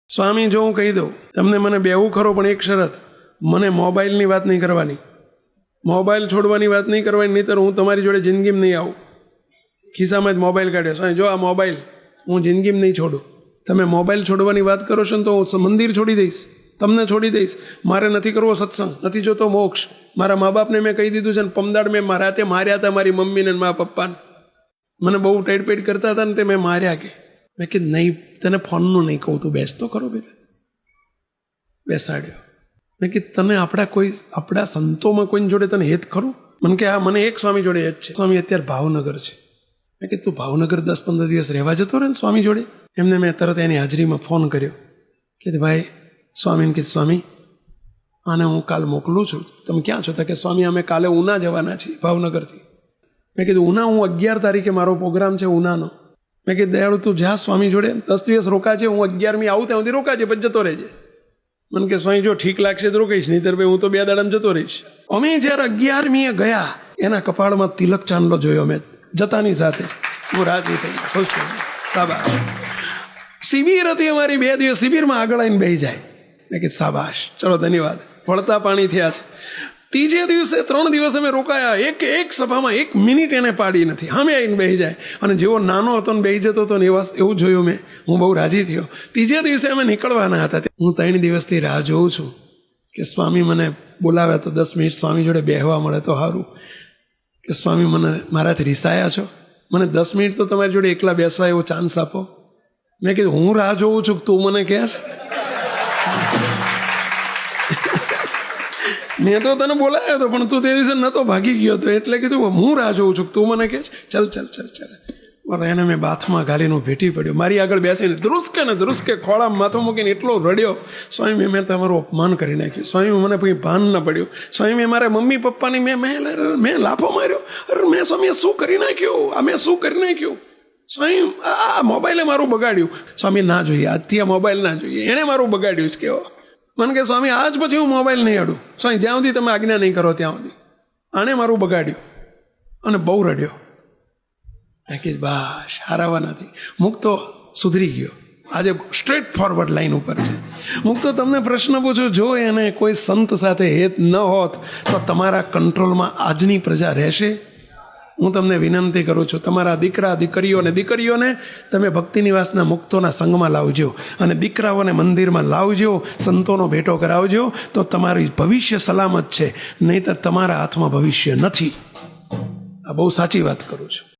સ્વામી જો હું કહી દઉં તમને મને બેવું ખરો, પણ એક શરત, મને મોબાઈલની વાત નહીં કરવાની, મોબાઈલ છોડવાની વાત નહીં કરવાની, નહીંતર હું તમારી જોડે જિંદગીમાં નહીં આવું. ખિસ્સામાં જ મોબાઈલ કાઢ્યો, સ્વામી જો આ મોબાઈલ હું જિંદગીમાં નહીં છોડું. તમે મોબાઈલ છોડવાની વાત કરો છો ને તો હું મંદિર છોડી દઈશ, તમને છોડી દઈશ. મારે નથી કરવો સત્સંગ, નથી જોતો મોક્ષ. મારા મા બાપને મેં કહી દીધું છે ને પમદાડ મેં રાતે માર્યા હતા મારી મમ્મીને મા પપ્પાને. મને બહુ ટેડપેડ કરતા હતા ને તે મેં માર્યા. કે મેં કીધું નહીં, તને ફોનનું નહીં કહું, તું બેસતો ખરો બેટા. બેસાડ્યો. મેં કીધું તને આપણા સંતોમાં કોઈની જોડે તને હેત ખરું? મને કે હા, મને એક સ્વામી જોડે હેત છે. સ્વામી અત્યારે ભાવનગર છે. મેં કીધું તું ભાવનગર 10-15 દિવસ રહેવા જતો રહે ને સ્વામી જોડે. એમને મેં તરત એની હાજરીમાં ફોન કર્યો કે ભાઈ સ્વામીને કીધું સ્વામી આને હું કાલ મોકલું છું, તમે ક્યાં છો? તો કે સ્વામી અમે કાલે ઉના જવાના છીએ ભાવનગરથી. મેં કીધું ઉના, હું 11 તારીખે મારો પ્રોગ્રામ છે ઉનાનો. મેં કીધું દયાળુ તું જા સ્વામી જોડે 10 દિવસ રોકાજે, હું 11મી આવું ત્યાં સુધી રોકાજે, પછી જતો રહેજે. મને કે સ્વામી જો ઠીક લાગશે તો રોકીશ, નહીંતર ભાઈ હું તો 2 દાડામાં જતો રહીશ. અમે જ્યારે 11મીએ ગયા એના કપાળમાં તિલક ચાંદલો જોયો મેં જતાની સાથે. હું રાજી થઈ ખુશ થઈ સાબાશ. શિબિર હતી અમારી, 2 દિવસ શિબિરમાં આગળ આવીને બેસી જાય. મેં કીધું સાબાશ, ચલો ધન્યવાદ. વળતા પાણી થયા છે. ત્રીજે દિવસે 3 દિવસ અમે રોકાયા, એક સભામાં 1 મિનિટ એને પાડી નથી. સામે આવીને બેસી જાય. અને જેવો નાનો હતો ને બેસી જતો હતો ને એવું જોયું મેં. હું બહુ રાજી થયો. ત્રીજે દિવસે અમે નીકળવાના હતા. હું 3 દિવસથી રાહ જોઉં છું કે સ્વામી મને બોલાવ્યા તો 10 મિનિટ સ્વામી જોડે બેહવા મળે તો સારું. કે સ્વામી મને મારાથી રિસાયા છો, મને 10 મિનિટ તો તમારી જોડે એકલા બેસવા એવો ચાન્સ આપો. મેં કીધું હું રાહ જોઉં છું, તું મને કહે છે? મેં તો તને બોલાવ્યો હતો પણ તું તે દિવસે નતો, ભાગી ગયો હતો. એટલે કીધું હું રાહ જોઉં છું, તું મને કહે છે? ચાલ. એને મેં બાથમાં ગાલીને ભેટી પડ્યો. મારી આગળ બેસીને ધ્રુસકે ખોળામાં માથું મૂકીને એટલો રડ્યો. સ્વામી મેં તમારું અપમાન કરી નાખ્યું. સ્વામી મને કંઈ ભાન ન પડ્યું. સ્વામી મેં મારા મમ્મી પપ્પાની મેં લાફો માર્યો. અરે મેં સ્વામી શું કરી નાખ્યું? સ્વામી આ મોબાઈલે મારું બગાડ્યું. સ્વામી ના જોઈએ, આજથી આ મોબાઈલ ના જોઈએ, એણે મારું બગાડ્યું જ કેવો. મને કે સ્વામી આજ પછી હું મોબાઈલ નહીં અડું. સ્વામી જ્યાં સુધી તમે આજ્ઞા નહીં કરો ત્યાં સુધી. આણે મારું બગાડ્યું અને બહુ રડ્યો. કે બસ હારાવા નથી. મુક્તો સુધરી ગયો, આજે સ્ટ્રેટ ફોરવર્ડ લાઈન ઉપર છે. મુક્તો તમને પ્રશ્ન પૂછું, જો એને કોઈ સંત સાથે હેત ન હોત તો તમારા કંટ્રોલમાં આજની પ્રજા રહેશે? હું તમને વિનંતી કરું છું, તમારા દીકરા દીકરીઓને તમે ભક્તિ નિવાસના મુક્તોના સંગમાં લાવજો અને દીકરાઓને મંદિરમાં લાવજો, સંતોનો ભેટો કરાવજો, તો તમારી ભવિષ્ય સલામત છે. નહીંતર તમારા હાથમાં ભવિષ્ય નથી. આ બહુ સાચી વાત કરું છું.